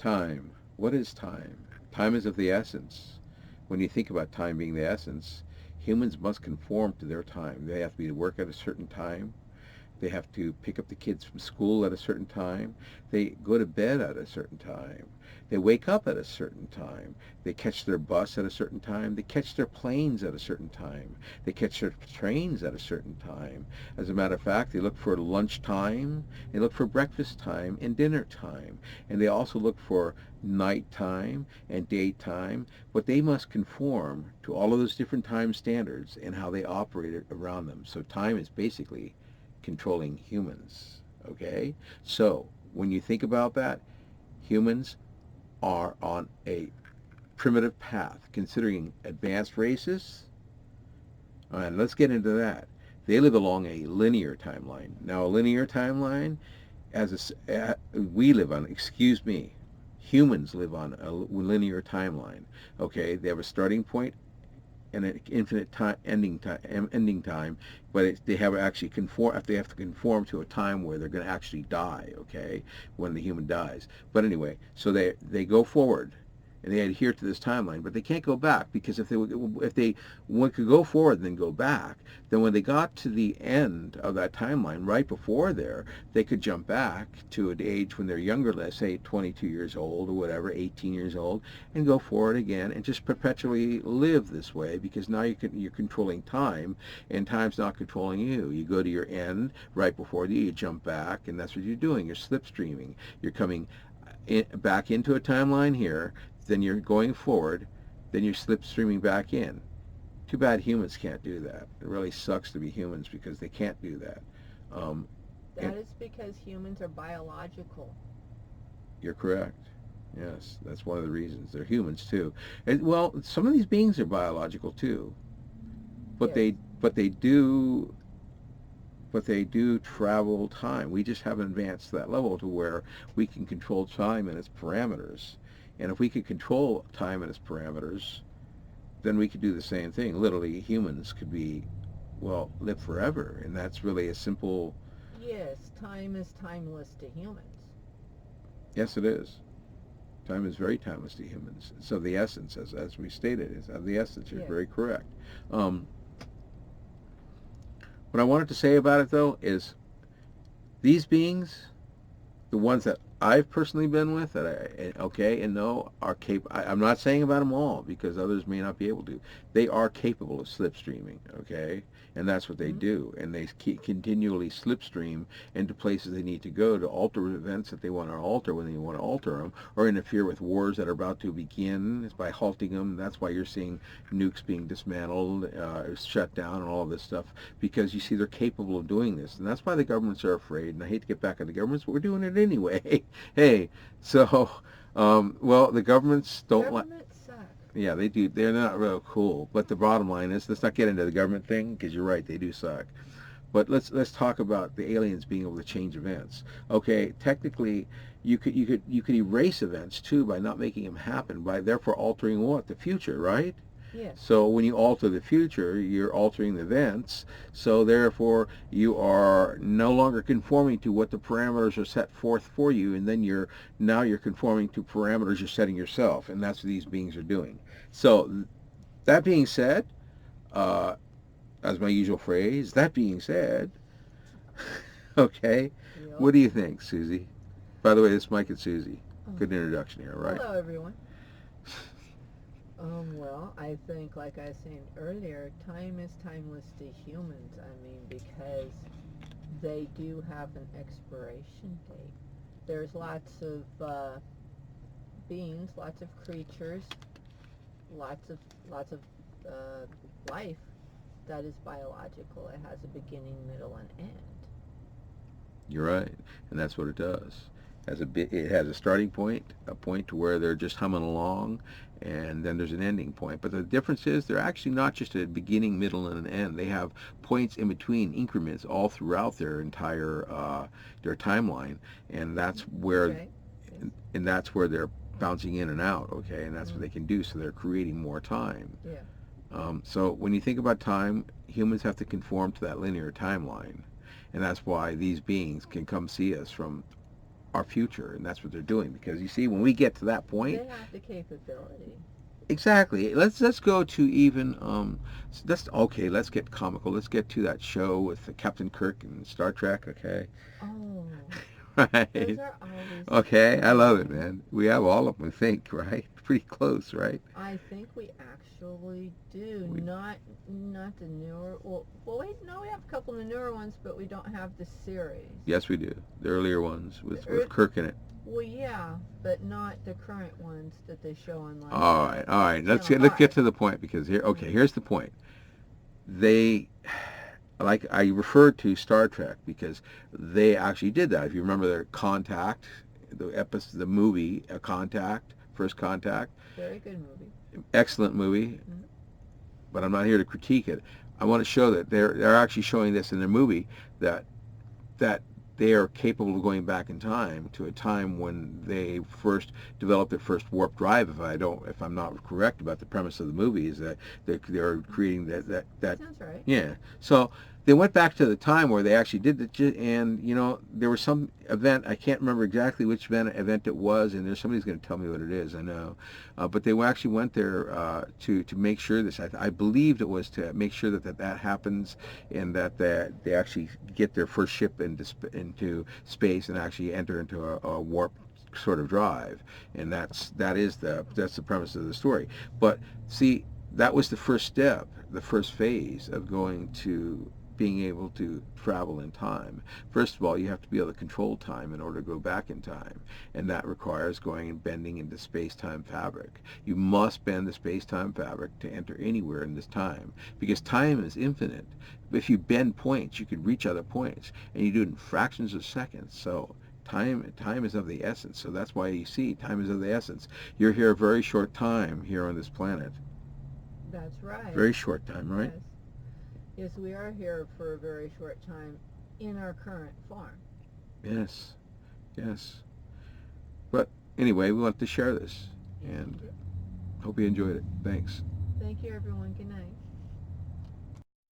Time. What is time? Time is of the essence. When you think about time being the essence, humans must conform to their time. They have to be to work at a certain time. They have to pick up the kids from school at a certain time. They go to bed at a certain time. They wake up at a certain time. They catch their bus at a certain time. They catch their planes at a certain time. They catch their trains at a certain time. As a matter of fact, they look for lunch time, they look for breakfast time and dinner time. And they also look for night time and daytime. But they must conform to all of those different time standards and how they operate around them. So time is basically controlling humans. Okay? So, when you think about that, humans are on a primitive path, considering advanced races. And let's get into that. They live along a linear timeline. Now, a linear timeline, we live on, excuse me, humans live on a linear timeline. Okay? They have a starting point and an infinite time, ending time, but they have actually they have to conform to a time where they're going to actually die. Okay, when the human dies. But anyway, so they go forward and they adhere to this timeline, but they can't go back, because if they one could go forward and then go back, then when they got to the end of that timeline, right before there, they could jump back to an age when they're younger, let's say 22 years old or whatever, 18 years old, and go forward again and just perpetually live this way, because now you're controlling time, and time's not controlling you. You go to your end right before you jump back, and that's what you're doing. You're slipstreaming. You're coming back into a timeline here, then you're going forward, then you're slipstreaming back in. Too bad humans can't do that. It really sucks to be humans because they can't do that. Um, That is because humans are biological. you're correct. Yes, that's one of the reasons. They're humans too. And, well, some of these beings are biological too, but Yes. they do travel time. We just haven't advanced to that level to where we can control time and its parameters. And if we could control time and its parameters, then we could do the same thing. Literally, humans could live forever. And that's really a simple, Yes, time is timeless to humans. yes, it is. Time is very timeless to humans. So the essence, as we stated, is of the essence. You're Yes. very correct. Um, what I wanted to say about it, though, is these beings, the ones that I've personally been with, that okay and no, are capable. I'm not saying about them all, because others may not be able to. They are capable of slipstreaming, okay, and that's what they Mm-hmm. do, and they continually slipstream into places they need to go to alter events that they want to alter when they want to alter them, or interfere with wars that are about to begin. It's by halting them. That's why you're seeing nukes being dismantled, shut down, and all of this stuff, because you see they're capable of doing this, and that's why the governments are afraid. And I hate to get back on the governments, but we're doing it anyway. Hey, so, well, the governments don't like, Governments suck. yeah, they do. They're not real cool. But the bottom line is, let's not get into the government thing, because you're right, they do suck. But let's talk about the aliens being able to change events. Okay, technically, you could erase events too by not making them happen, by therefore altering what? The future, right? Yes. So when you alter the future, you're altering the events. So therefore, you are no longer conforming to what the parameters are set forth for you, and then you're conforming to parameters you're setting yourself, and that's what these beings are doing. So that being said, uh, as my usual phrase, that being said, okay, Yep. what do you think, Susie? By the way, this is Mike and Susie. Oh. Good introduction here, right? Hello, everyone. Well, I think, like I was saying earlier, time is timeless to humans. I mean, because they do have an expiration date. There's lots of beings, lots of creatures, lots of uh, life that is biological. It has a beginning, middle, and end. You're right, and that's what it does. It has a starting point, a point to where they're just humming along, and then there's an ending point. But the difference is they're actually not just a beginning, middle, and an end. They have points in between, increments all throughout their entire their timeline, and that's where Okay. Yes. and that's where they're bouncing in and out. Okay, and that's what Mm. they can do. So they're creating more time. Yeah. So when you think about time, humans have to conform to that linear timeline, and that's why these beings can come see us from our future, and that's what they're doing. Because you see, when we get to that point, they have the capability. exactly. Let's go to even let's get comical. Let's get to that show with Captain Kirk and Star Trek. Okay, Oh, those right. are always Okay, I love it, fun. man. We have all of them, I think, right? Pretty close, right? I think we actually do. We, Not the newer. Well, wait. No, we have a couple of the newer ones, but we don't have the series. yes, we do. The earlier ones The with Kirk in it. Well, yeah, but not the current ones that they show on like All right. Let's Channel get 5. to the point because here. Okay, Mm. here's the point. They, like I referred to Star Trek because they actually did that. If you remember their Contact, the movie Contact, First Contact, Very good movie. excellent movie. Mm. But I'm not here to critique it. I want to show that they're actually showing this in their movie that that they are capable of going back in time to a time when they first developed their first warp drive. If I'm not correct about the premise of the movie, is that they're creating that Sounds right. yeah. So they went back to the time where they actually did it, and there was some event. I can't remember exactly which event it was, and there's somebody's going to tell me what it is. I know, but they actually went there to make sure this. I believed it was to make sure that happens, and that they actually get their first ship into space and actually enter into a warp sort of drive, and that's the premise of the story. But see, that was the first step, the first phase of going to being able to travel in time. First of all, you have to be able to control time in order to go back in time, and that requires going and bending into space-time fabric. You must bend the space-time fabric to enter anywhere in this time, because time is infinite. If you bend points, you can reach other points, and you do it in fractions of seconds. So time is of the essence. So that's why you see time is of the essence. You're here a very short time here on this planet. That's right. Very short time, right? Yes. Yes, we are here for a very short time in our current form. Yes, yes. But anyway, we wanted to share this, Yes, and we do. hope you enjoyed it. Thanks. Thank you, everyone. Good night.